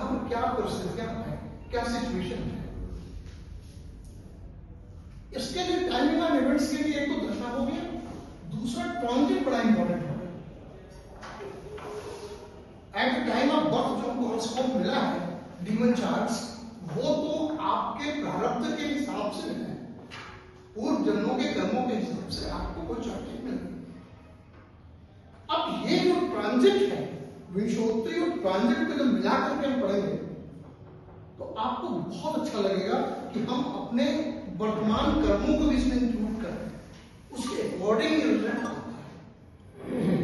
कहां पर क्या परिस्थितियां है, क्या सिचुएशन है। इसके लिए टाइमिंग ऑफ इवेंट्स के लिए एक तो दशा हो गया, दूसरा ट्रांजिट बड़ा इंपॉर्टेंट है। At the time of birth जो हमको हॉरोस्कोप मिला है डीमन चार्ट्स, वो तो आपके प्रारब्ध के हिसाब से मिला है, पूर्व जन्मों के कर्मों के हिसाब से आपको कोई चार्ट मिल रही। अब ये जो ट्रांजिट है विंशोत्तरी और ट्रांजिट को जब मिला करके हम पढ़ेंगे तो आपको बहुत अच्छा लगेगा कि हम अपने वर्तमान कर्मों को भी इसमें इंक्लूड करें, उसके अकॉर्डिंग रिजल्ट आता है।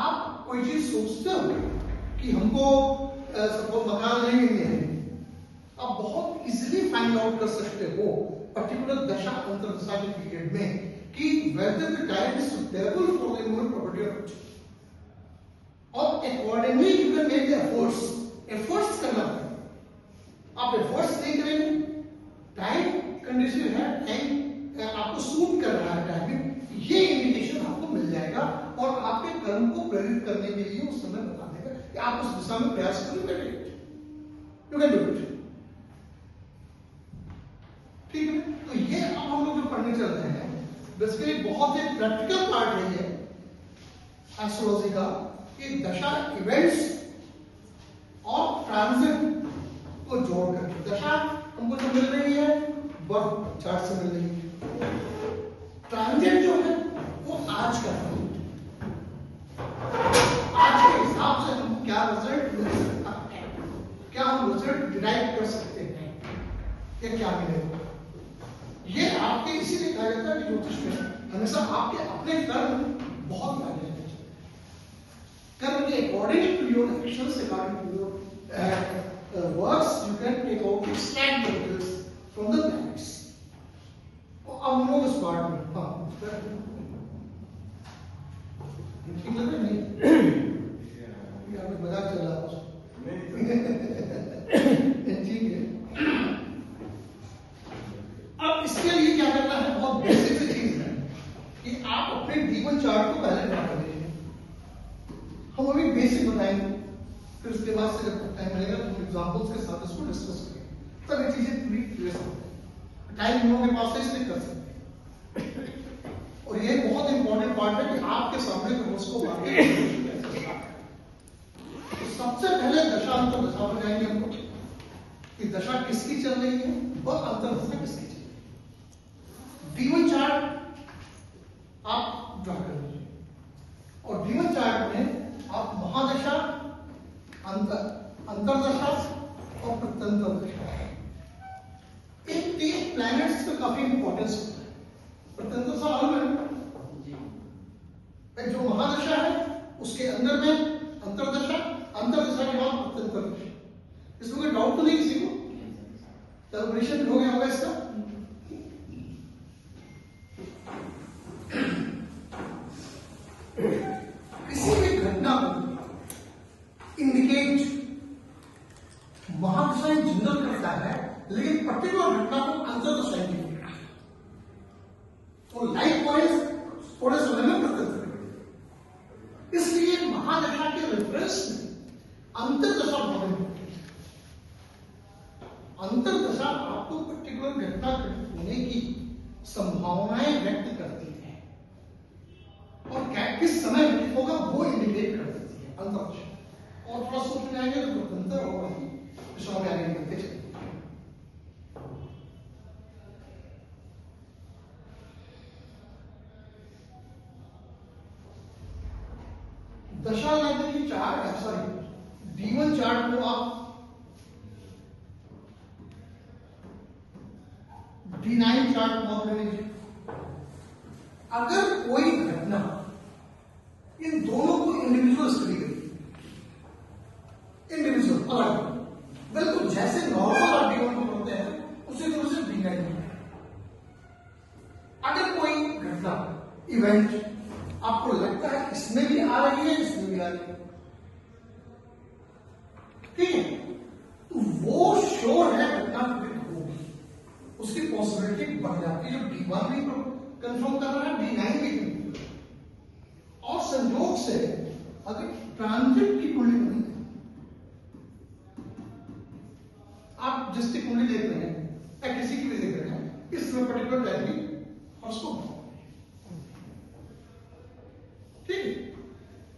आप कोई चीज सोचते हो कि हमको सपोज मकान नहीं है, आप बहुत इजीली फाइंड आउट कर सकते हो पर्टिकुलर दशा अंतर्दशा के पीरियड में कि whether the time is suitable for the movement property or not, और accordingly you can make the efforts करना है। आप एफर्ट्स नहीं करेंगे, टाइम कंडीशन है, टाइम आपको सूट कर रहा है टाइमिंग, ये इंडिकेशन आपको मिल जाएगा और आपके कर्म को प्रेरित करने के लिए उस समय बता देगा कि आप उस दिशा में प्रयास करेंगे, यू कैन डू इट। ठीक है, तो ये अब हम लोग जो पढ़ने चल रहे हैं बेसिकली बहुत ही प्रैक्टिकल पार्ट है ये एस्ट्रोलॉजी का, कि दशा इवेंट्स और ट्रांजिट को जोड़ करके दशा हमको जो मिल रही है बर्थ चार्ट से मिल रही है, ट्रांजिट जो है वो आज का है, आज के हिसाब से हमको क्या रिजल्ट मिल सकता है, क्या हम रिजल्ट डिराइव कर सकते हैं, या क्या मिलेगा। ये आपके इसीलिए कहा जाता है कि ज्योतिष में हमेशा आपके अपने कर्म बहुत मायने रखते हैं। कर्म के according to your actions, according to your works, you can take out extract details from the planets. और अब हम लोग इस पार्ट में ठीक लग रहा है नहीं? यहाँ पे मजाक चल रहा है ठीक है। अब इसके लिए क्या करना है, बहुत बेसिक सी चीज है कि आप अपने जीवन चार्ट को पहले ड्रा कर लीजिए। हम अभी बेसिक बताएंगे, फिर उसके बाद से जब टाइम मिलेगा तो एग्जांपल्स के साथ इसको डिस्कस करेंगे, तब ये चीजें पूरी क्लियर हो जाएगी। टाइम हम लोगों के पास है इसलिए कर सकते हैं। और ये बहुत इंपॉर्टेंट पार्ट है कि आपके सामने उसको तो सबसे पहले दशा अंतर दशा पर जाएंगे हमको कि दशा किसकी चल रही है और अंतर दशा किसकी चल रही है। डीमन चार्ट आप ड्रा कर लीजिए और डीमन चार्ट में आप महादशा, अंतरदशा और प्रत्यंतर दशा, इन तीन प्लैनेट्स का काफी इंपॉर्टेंस होता है। प्रत्यंतर साल में जो महादशा है उसके अंदर में अंतरदशा, अंतरदशा के बाद प्रत्यंतर दशा। इसमें कोई डाउट तो नहीं किसी को? कैलकुलेशन हो गया होगा इसका? किसी भी घटना को इंडिकेट महादशा जनरल करता है, लेकिन पर्टिकुलर घटना को अंतरदशा इंडिकेट करता है। तो लाइक वाइज थोड़े समय में प्रत्यंतर, इसलिए महादशा के रेफरेंस में अंतरदशा बहुत इंपॉर्टेंट है। अंतरदशा आपको पर्टिकुलर घटना होने की संभावनाएं व्यक्त करती है और किस समय घटित होगा वो इंडिकेट कर देती है अंतरदशा। और थोड़ा सोच में आएंगे तो प्रत्यंतर और दिशाओं में आगे बढ़ते चलेंगे। दशा लगने की चार्ट है, सॉरी डीमन चार्ट को आप D9 चार्ट मॉडल ले लीजिए। अगर कोई घटना इन दोनों को इंडिविजुअल स्टडी करिए, इंडिविजुअल अलग बिल्कुल जैसे नॉर्मल आप D1 को पढ़ते हैं उसी तरह से D9 में। अगर कोई घटना इवेंट आपको लगता है इसमें भी आ रही है, इसमें भी आ रही है, ठीक है, तो वो श्योर है घटना होगी, उसकी पॉसिबिलिटी बढ़ जाती है। जो D1 भी कंफर्म कर रहा है, D9 भी कंफर्म। और संयोग से अगर ट्रांजिट की कुंडली बनी जिसकी कुंडली देख रहे हैं या किसी की भी देख रहे हैं, इसमें पर्टिकुलर टाइम की हॉरोस्कोप, ठीक है,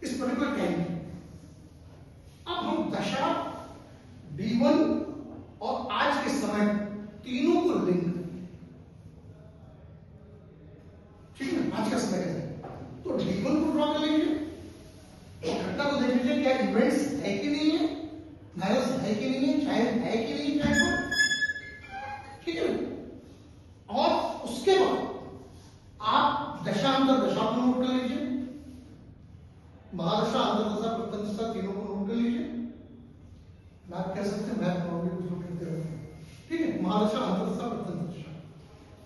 इस पर्टिकुलर टाइम की। अब हम दशा, D1 और आज के समय तीनों को लिंक करेंगे, ठीक है। आज का समय कैसे है, तो D1 को ड्रॉ कर लेंगे, घटना को देख लीजिए क्या इवेंट्स है कि नहीं है, वायरस है कि नहीं है, चाइल्ड है कि नहीं चाइल्ड, ठीक है। और उसके बाद आप दशांतर दशा को नोट कर लीजिए, महादशा, अंतर्दशा, प्रत्यंतदशा तीनों को नोट कर लीजिए। आप कह सकते हैं मैथ प्रॉब्लम कुछ लोग कहते हैं, ठीक है, महादशा, अंतर्दशा, प्रत्यंतदशा।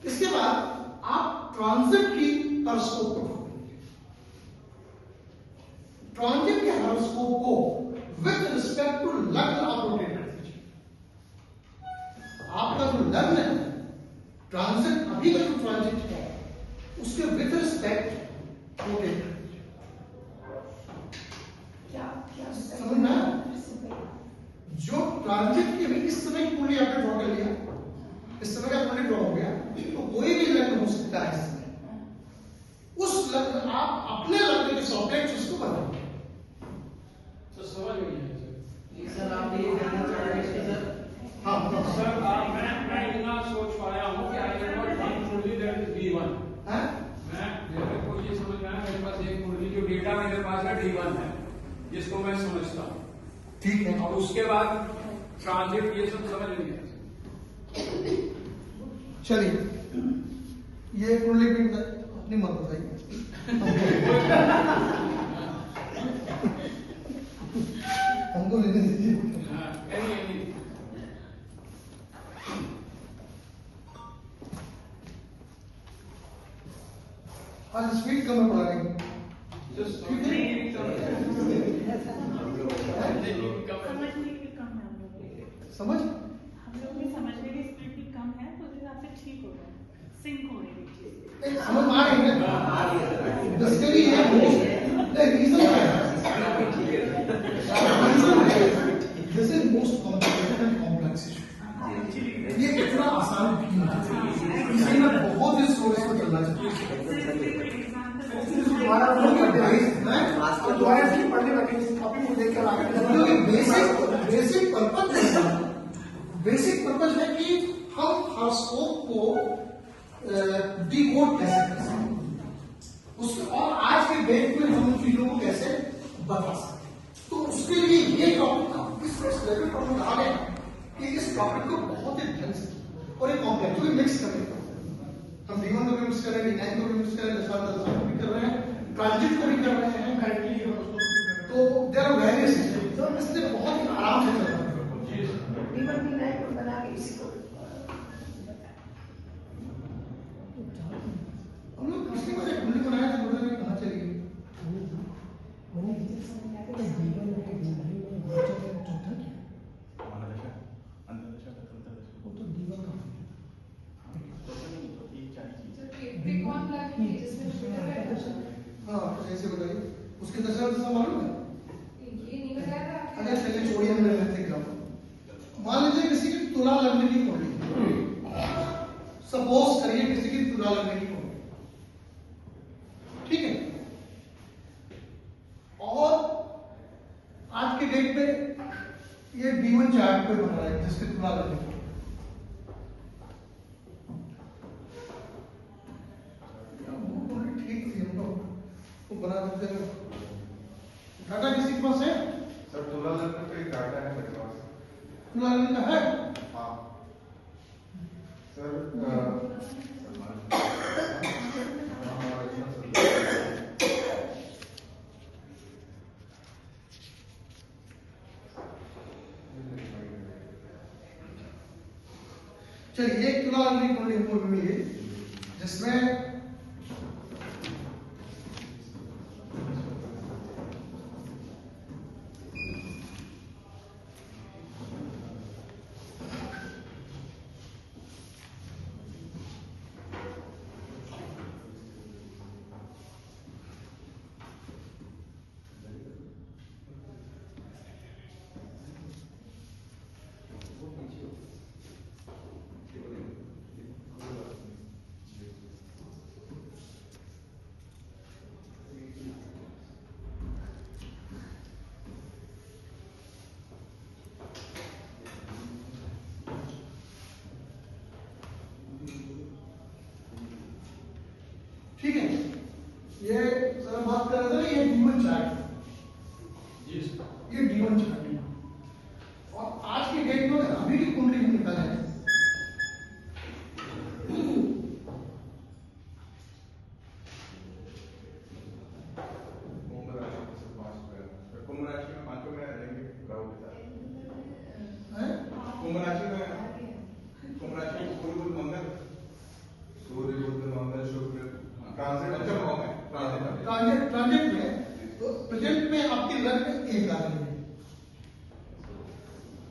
इसके बाद आप ट्रांजिट की हॉरोस्कोप को ट्रांजिट के हॉरोस्कोप को विद रिस्पेक्ट टू लग्न आप रोटेट कर दीजिए। आपका जो लग्न है, ट्रांजिट अभी का जो ट्रांजिट है उसके विद रिस्पेक्ट रोटेट कर दीजिए। समझ में आया? जो ट्रांजिट के भी इस समय की कुंडली आपने ड्रॉ कर लिया, इस समय का कुंडली ड्रॉ हो गया, तो कोई भी लग्न हो सकता है इस समय, उस लग्न आप अपने लग्न के सॉकेट उसको बनाओ। तो समझ में नहीं सर आप ये जानना चाह रहे हैं सर? हाँ सर मैं इतना सोच पाया हूँ कि आई कैन नॉट फाइंड कुंडली दैट इज D1। हैं? मैं मेरे को ये समझ में आया, मेरे पास एक कुंडली जो डेटा मेरे पास है D1 है, जिसको मैं समझता हूँ, ठीक है। और उसके बाद ट्रांजिट ये सब समझ नहीं आया। चलिए ये कुंडली भी अपनी मत बताइए, हमको लेने दीजिए। आज स्पीड कम पड़ा रही समझने की कम है हम समझ, लोग की समझने की स्पीड भी कम है, तो उस हिसाब से ठीक हो रहा है, सिंक हो रही है चीजें। समझ में आ रही है? बेसिकली ये रीजन है, this is most complicated and complex issue. ये इतना आसान भी नहीं है, इसी में बहुत ही सोच को चलना चाहिए। दोबारा पढ़ने बैठे कॉपी को देखकर आगे, बेसिक पर्पज है कि हम हॉरोस्कोप को डिकोड कैसे कर सकते, उसके और आज के डेट में हम चीजों को कैसे बता सकते। तो उसके लिए ये टॉपिक इस लेवल पर हम आ गए कि इस टॉपिक को बहुत ही ढंग से और एक कॉम्प्लेक्स मिक्स करें, हम D1 को भी मिक्स कर रहे हैं, D9 को भी मिक्स कर रहे हैं, दशा को भी कर रहे हैं, ट्रांजिट को भी कर रहे हैं करेक्टली, तो देयर आर वेरियस, तो इसलिए बहुत ही आराम से चल रहा है। बना के इसी को हम लोग पिछली बार एक कुंडली बनाया था, बोल रहे कहाँ चली गई? हाँ ऐसे बताइए, उसके दशा मालूम है? अगर चलिए छोड़िए, हमने रहते ग्राम, मान लीजिए किसी की तुला लगने की कुंडली, सपोज करिए किसी की तुला लगने की कुंडली, ठीक है, और आज के डेट में ये D1 चार्ट पे बन रहा है जिसके तुला लगने की, ठीक थी, हम लोग बना देते हैं। डाटा किसी के पास है? सर तुला लगने का एक डाटा है मेरे पास। तुला लगने का है? हाँ सर, चलिए एक तुला लगने की कुंडली हमको मिली जिसमें ठीक है, ये सर बात कर रहे थे ना, ये D1 चार्ट, जी सर। ये D1 चार्ट है। और आज के डेट में अभी की कुंडली हम निकाले हैं, कुंभ राशि से 5 पे कुंभ राशि में 5 में रहेंगे राहु के साथ। हैं? कुंभ राशि में सूर्य मंगल शुक्र ट्रांजिट अच्छा होगा ट्रांजिट में तो प्रेजेंट में आपके लग्न एक आ रही है,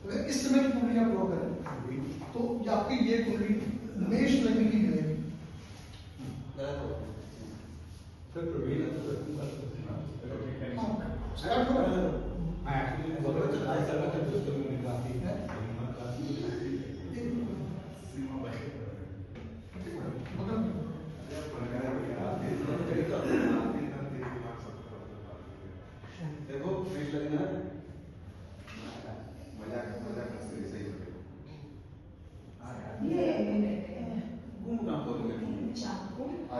तो इस समय की कुंडली आप ड्रॉ करें तो ये आपकी ये कुंडली मेष लग्न की मिलेगी। स्टार्ट करो।